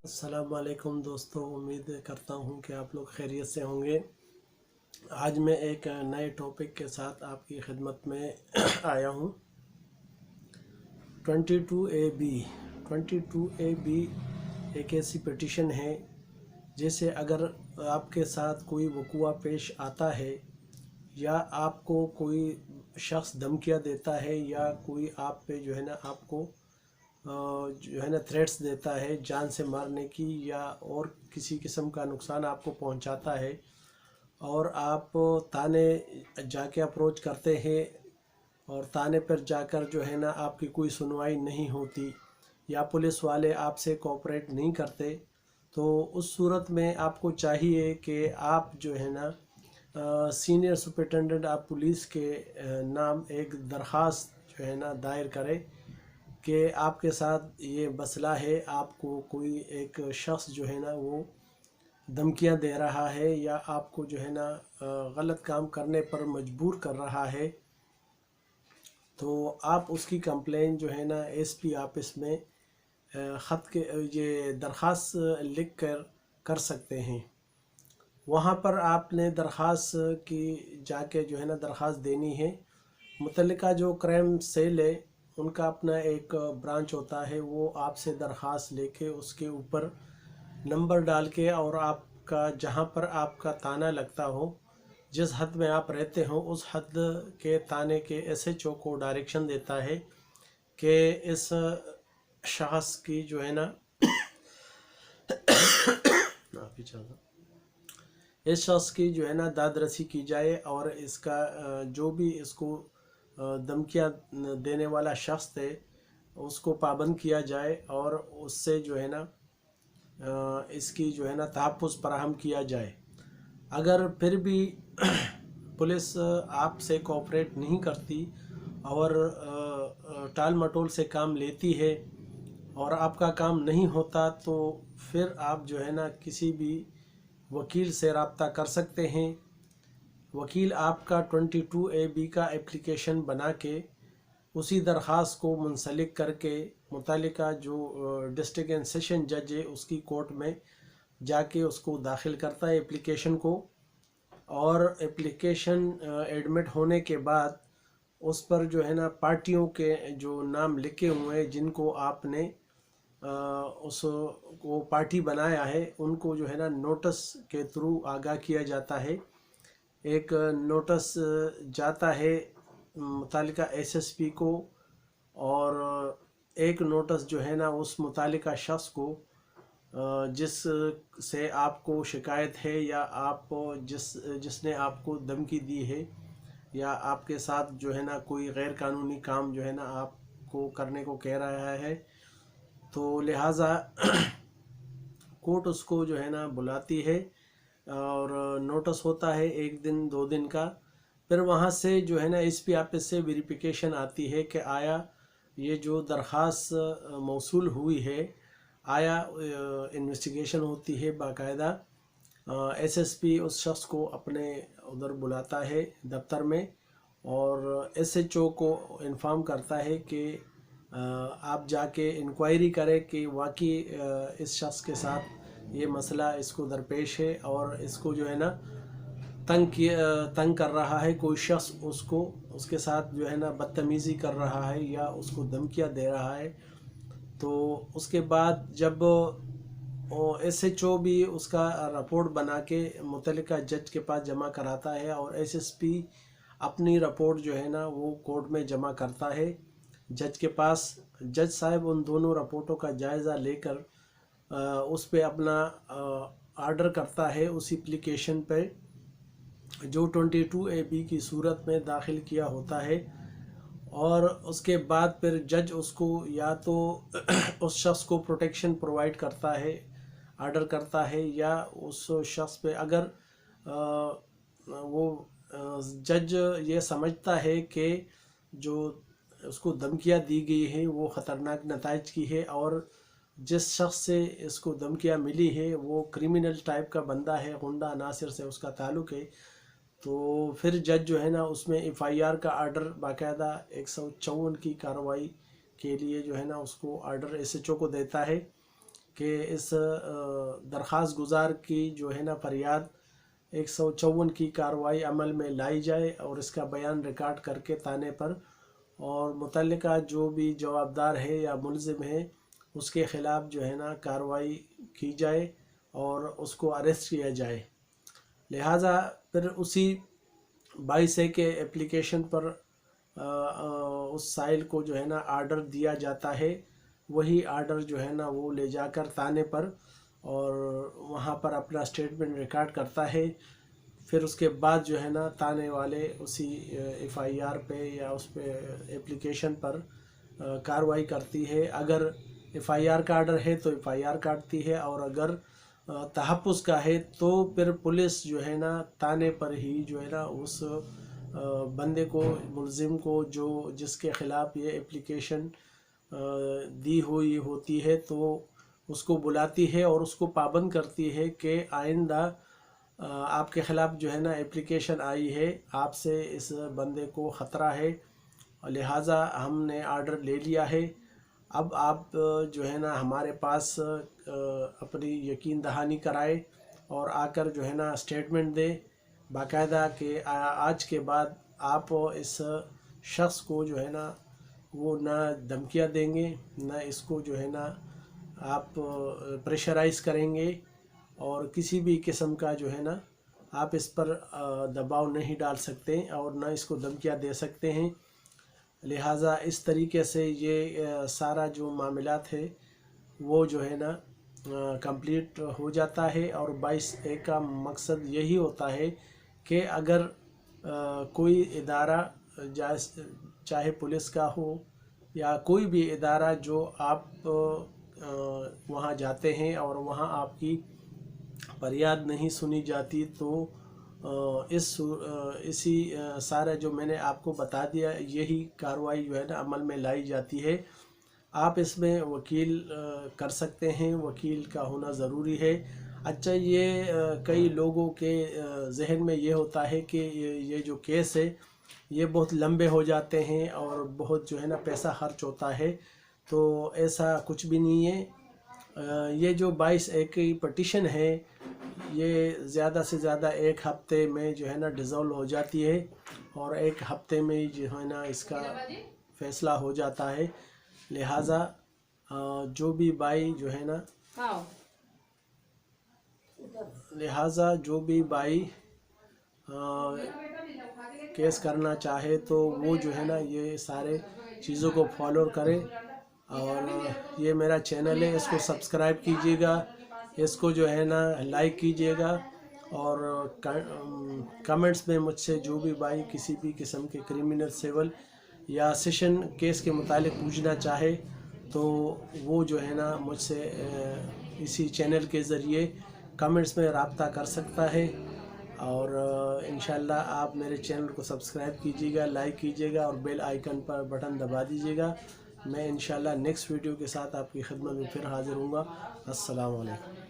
अस्सलाम वालेकुम दोस्तों, उम्मीद करता हूँ कि आप लोग खैरियत से होंगे। आज मैं एक नए टॉपिक के साथ आपकी खिदमत में आया हूँ। 22AB 22AB एक ऐसी पिटिशन है जैसे अगर आपके साथ कोई वक़ुआ पेश आता है या आपको कोई शख्स धमकियाँ देता है या कोई आप पे जो है ना आपको जो है ना थ्रेट्स देता है जान से मारने की या और किसी किस्म का नुकसान आपको पहुंचाता है और आप थाने जाके अप्रोच करते हैं और थाने पर जाकर जो है ना आपकी कोई सुनवाई नहीं होती या पुलिस वाले आपसे कोऑपरेट नहीं करते, तो उस सूरत में आपको चाहिए कि आप जो है ना सीनियर सुपरिटेंडेंट ऑफ पुलिस के नाम एक दरख्वास्त जो है ना दायर करें कि आपके साथ ये मसला है, आपको कोई एक शख्स जो है ना वो धमकियां दे रहा है या आपको जो है ना गलत काम करने पर मजबूर कर रहा है, तो आप उसकी कंप्लेन जो है ना एसपी ऑफिस में ख़त के ये दरख्वास्त लिख कर सकते हैं। वहाँ पर आपने दरख्वास्त की जाके जो है ना दरख्वास्त देनी है। मुतल्लिका जो क्राइम सेल है उनका अपना एक ब्रांच होता है, वो आपसे दरख्वास्त लेके उसके ऊपर नंबर डाल के और आपका जहाँ पर आपका थाना लगता हो, जिस हद में आप रहते हो उस हद के थाने के एसएचओ को डायरेक्शन देता है कि इस शख्स की जो है ना इस शख्स की जो है ना दादरसी की जाए और इसका जो भी इसको धमकियाँ देने वाला शख्स थे उसको पाबंद किया जाए और उससे जो है ना इसकी जो है ना तहफ़्फ़ुज़ फराहम किया जाए। अगर फिर भी पुलिस आपसे कोऑपरेट नहीं करती और टाल मटोल से काम लेती है और आपका काम नहीं होता, तो फिर आप जो है ना किसी भी वकील से रब्ता कर सकते हैं। वकील आपका 22AB का एप्लीकेशन बना के उसी दरख्वास्त को मुंसलिक करके मुतालिका जो डिस्ट्रिक्ट एंड सेशन जज है उसकी कोर्ट में जाके उसको दाखिल करता है एप्लीकेशन को, और एप्लीकेशन एडमिट होने के बाद उस पर जो है ना पार्टियों के जो नाम लिखे हुए हैं जिनको आपने उस वो पार्टी बनाया है उनको जो है ना नोटिस के थ्रू आगाह किया जाता है। एक नोटिस जाता है मुतालिका एसएसपी को और एक नोटिस जो है ना उस मुतालिका शख्स को जिस से आपको शिकायत है या आप जिसने आपको धमकी दी है या आपके साथ जो है ना कोई गैर कानूनी काम जो है ना आपको करने को कह रहा है, तो लिहाजा कोर्ट उसको जो है ना बुलाती है और नोटिस होता है 1 दिन 2 दिन का। फिर वहाँ से जो है ना एसपी ऑफिस से वेरिफिकेशन आती है कि आया ये जो दरख्वास्त मौसूल हुई है, आया इन्वेस्टिगेशन होती है बाकायदा। एसएसपी उस शख्स को अपने उधर बुलाता है दफ्तर में और एसएचओ को इन्फॉर्म करता है कि आप जाके इंक्वायरी करें कि वाकई इस शख्स के साथ ये मसला इसको दरपेश है और इसको जो है ना तंग कर रहा है, कोई शख्स उसको उसके साथ जो है ना बदतमीज़ी कर रहा है या उसको धमकियाँ दे रहा है। तो उसके बाद जब एसएचओ भी उसका रिपोर्ट बना के मुतल्लिका जज के पास जमा कराता है और एसएसपी अपनी रिपोर्ट जो है ना वो कोर्ट में जमा करता है जज के पास। जज साहब उन दोनों रिपोर्टों का जायज़ा लेकर उस पर अपना आर्डर करता है उस एप्लीकेशन पे जो 22AB की सूरत में दाखिल किया होता है, और उसके बाद फिर जज उसको या तो उस शख्स को प्रोटेक्शन प्रोवाइड करता है, आर्डर करता है, या उस शख्स पे अगर वो जज ये समझता है कि जो उसको धमकियाँ दी गई हैं वो ख़तरनाक नताइज की है और जिस शख्स से इसको धमकियाँ मिली है वो क्रिमिनल टाइप का बंदा है, गुंडा अनासिर से उसका ताल्लुक़ है, तो फिर जज जो है ना उसमें एफआईआर का आर्डर बाकायदा 154 की कार्रवाई के लिए जो है ना उसको आर्डर एसएचओ को देता है کہ इस दरख्वास्त गुजार की जो है ना फरियाद 154 की कार्रवाई अमल में लाई जाए और इसका बयान रिकॉर्ड करके थाने पर, और मुतल्लिका जो भी जवाबदार है या मुलजिम है उसके ख़िलाफ़ जो है ना कार्रवाई की जाए और उसको अरेस्ट किया जाए। लिहाजा फिर उसी 22A के एप्लीकेशन पर उस साइल को जो है ना आर्डर दिया जाता है। वही आर्डर जो है ना वो ले जाकर थाने पर और वहाँ पर अपना स्टेटमेंट रिकॉर्ड करता है। फिर उसके बाद जो है ना थाने वाले उसी FIR पे या उस पे एप्लीकेशन पर कार्रवाई करती है। अगर FIR का आर्डर है तो FIR काटती है, और अगर तहफ़्फ़ुज़ का है तो फिर पुलिस जो है ना थाने पर ही जो है ना उस बंदे को, मुलजिम को, जो जिसके ख़िलाफ़ ये एप्लीकेशन दी हुई होती है, तो उसको बुलाती है और उसको पाबंद करती है कि आइंदा आपके ख़िलाफ़ जो है ना एप्लीकेशन आई है, आपसे इस बंदे को ख़तरा है, लिहाजा हमने आर्डर ले लिया है, अब आप जो है ना हमारे पास अपनी यकीन दहानी कराए और आकर जो है ना स्टेटमेंट दे बाकायदा कि आज के बाद आप इस शख्स को जो है ना वो ना धमकियाँ देंगे, ना इसको जो है ना आप प्रेशराइज़ करेंगे, और किसी भी किस्म का जो है ना आप इस पर दबाव नहीं डाल सकते और ना इसको धमकियाँ दे सकते हैं। लिहाजा इस तरीके से ये सारा जो मामलात है वो जो है ना कंप्लीट हो जाता है। और 22A का मकसद यही होता है कि अगर कोई इदारा, चाहे पुलिस का हो या कोई भी इदारा, जो आप वहाँ जाते हैं और वहाँ आपकी फरियाद नहीं सुनी जाती, तो इसी सारा जो मैंने आपको बता दिया, यही कार्रवाई जो है ना अमल में लाई जाती है। आप इसमें वकील कर सकते हैं, वकील का होना ज़रूरी है। अच्छा, ये कई लोगों के जहन में ये होता है कि ये जो केस है ये बहुत लंबे हो जाते हैं और बहुत जो है ना पैसा खर्च होता है, तो ऐसा कुछ भी नहीं है। ये जो 22A की पटिशन है ये ज़्यादा से ज़्यादा 1 हफ़्ते में जो है ना डिज़ोल्व हो जाती है और 1 हफ़्ते में ही जो है ना इसका फ़ैसला हो जाता है। लिहाजा जो भी भाई जो है ना केस करना चाहे तो वो जो है ना ये सारे चीज़ों को फॉलो करे। और ये मेरा चैनल है, इसको सब्सक्राइब कीजिएगा, इसको जो है ना लाइक कीजिएगा, और कमेंट्स में मुझसे जो भी भाई किसी भी किस्म के क्रिमिनल, सिविल या सेशन केस के मुतालिक पूछना चाहे तो वो जो है ना मुझसे इसी चैनल के ज़रिए कमेंट्स में रब्ता कर सकता है। और इंशाल्लाह आप मेरे चैनल को सब्सक्राइब कीजिएगा, लाइक कीजिएगा और बेल आइकन पर बटन दबा दीजिएगा। मैं इंशाल्लाह नेक्स्ट वीडियो के साथ आपकी खिदमत में फिर हाज़िर हूँगा। अस्सलाम वालेकुम।